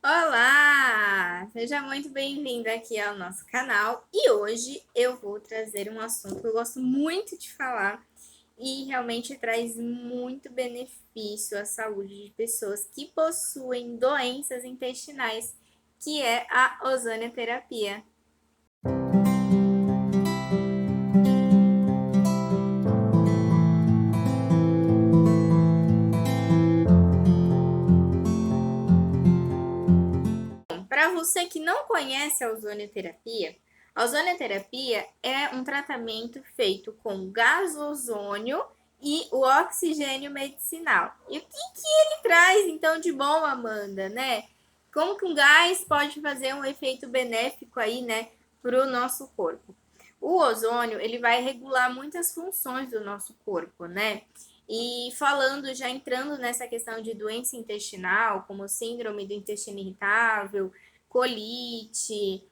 Olá! Seja muito bem-vindo aqui ao nosso canal e hoje eu vou trazer um assunto que eu gosto muito de falar e realmente traz muito benefício à saúde de pessoas que possuem doenças intestinais, que é a ozonioterapia. Para você que não conhece a ozonioterapia é um tratamento feito com gás ozônio e o oxigênio medicinal. E o que ele traz então de bom, Amanda, né? Como que um gás pode fazer um efeito benéfico aí, né, para o nosso corpo? O ozônio, ele vai regular muitas funções do nosso corpo, né? E falando, já entrando nessa questão de doença intestinal, como síndrome do intestino irritável, colite,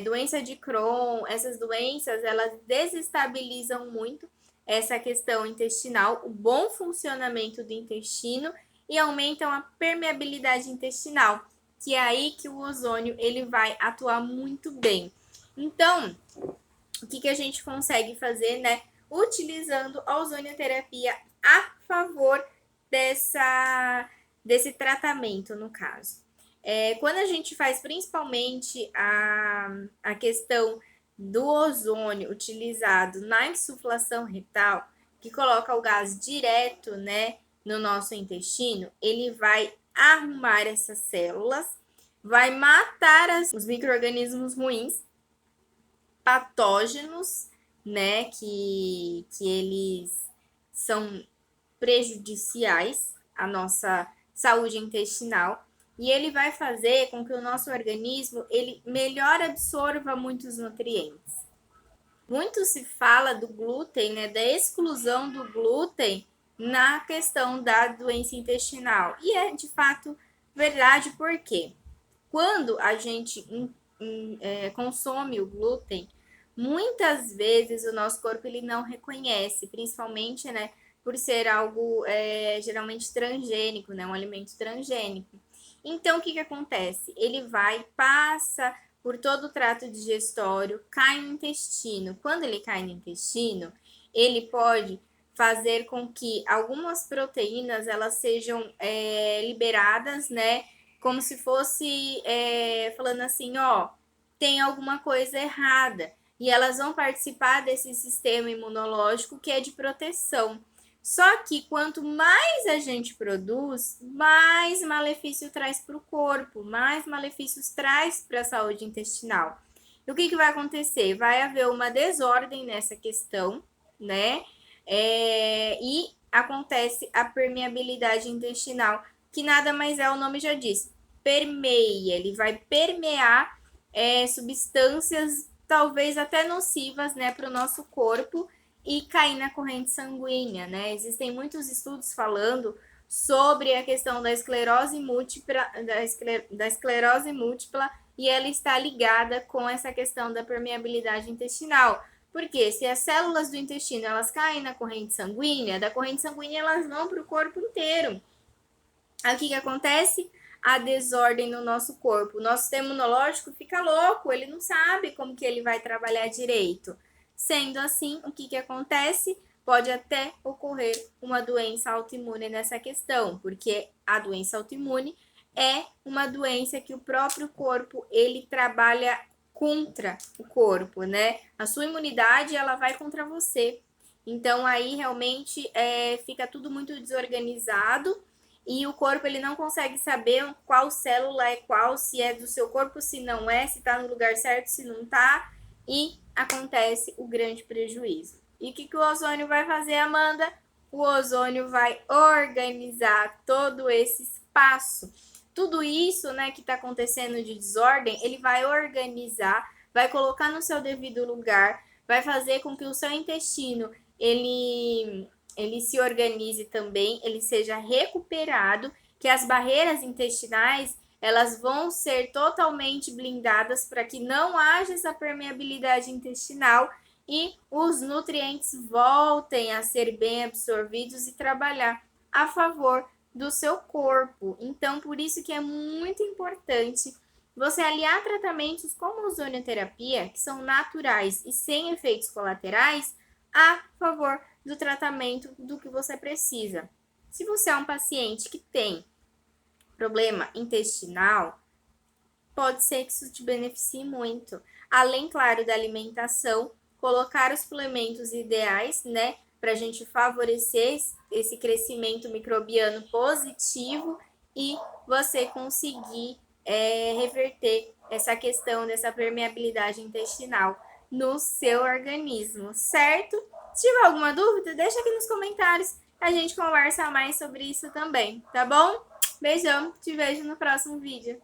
doença de Crohn, essas doenças, elas desestabilizam muito essa questão intestinal, o bom funcionamento do intestino e aumentam a permeabilidade intestinal, que é aí que o ozônio ele vai atuar muito bem. Então, o que a gente consegue fazer, né? Utilizando a ozonioterapia a favor desse tratamento, no caso. Quando a gente faz principalmente a questão do ozônio utilizado na insuflação retal, que coloca o gás direto, né, no nosso intestino, ele vai arrumar essas células, vai matar os micro-organismos ruins, patógenos, né, que eles são prejudiciais à nossa saúde intestinal, e ele vai fazer com que o nosso organismo ele melhor absorva muitos nutrientes. Muito se fala do glúten, né, da exclusão do glúten na questão da doença intestinal. E é de fato verdade, porque quando a gente consome o glúten, muitas vezes o nosso corpo ele não reconhece, principalmente, né, por ser algo geralmente transgênico, né, um alimento transgênico. Então, o que acontece? Ele vai, passa por todo o trato digestório, cai no intestino. Quando ele cai no intestino, ele pode fazer com que algumas proteínas elas sejam liberadas, né? Como se fosse falando assim, ó, tem alguma coisa errada. E elas vão participar desse sistema imunológico que é de proteção. Só que quanto mais a gente produz, mais malefício traz para o corpo, mais malefícios traz para a saúde intestinal. E o que vai acontecer? Vai haver uma desordem nessa questão, né? E acontece a permeabilidade intestinal, que nada mais é, o nome já diz, permeia, ele vai permear substâncias talvez até nocivas, né, para o nosso corpo e cair na corrente sanguínea, né? Existem muitos estudos falando sobre a questão da esclerose múltipla, da esclerose múltipla, e ela está ligada com essa questão da permeabilidade intestinal. Porque se as células do intestino elas caem na corrente sanguínea, da corrente sanguínea elas vão para o corpo inteiro. Aí o que acontece? A desordem no nosso corpo. O nosso sistema imunológico fica louco, ele não sabe como que ele vai trabalhar direito. Sendo assim, o que acontece? Pode até ocorrer uma doença autoimune nessa questão, porque a doença autoimune é uma doença que o próprio corpo ele trabalha contra o corpo, né? A sua imunidade ela vai contra você. Então aí realmente fica tudo muito desorganizado e o corpo ele não consegue saber qual célula é qual, se é do seu corpo, se não é, se está no lugar certo, se não está, e acontece o grande prejuízo. E o que o ozônio vai fazer, Amanda? O ozônio vai organizar todo esse espaço. Tudo isso, né, que está acontecendo de desordem, ele vai organizar, vai colocar no seu devido lugar, vai fazer com que o seu intestino ele se organize também, ele seja recuperado, que as barreiras intestinais elas vão ser totalmente blindadas para que não haja essa permeabilidade intestinal e os nutrientes voltem a ser bem absorvidos e trabalhar a favor do seu corpo. Então, por isso que é muito importante você aliar tratamentos como ozonioterapia, que são naturais e sem efeitos colaterais, a favor do tratamento do que você precisa. Se você é um paciente que tem problema intestinal, pode ser que isso te beneficie muito. Além, claro, da alimentação, colocar os suplementos ideais, né, para a gente favorecer esse crescimento microbiano positivo e você conseguir reverter essa questão dessa permeabilidade intestinal no seu organismo, certo? Se tiver alguma dúvida, deixa aqui nos comentários, a gente conversa mais sobre isso também, tá bom? Beijão, te vejo no próximo vídeo.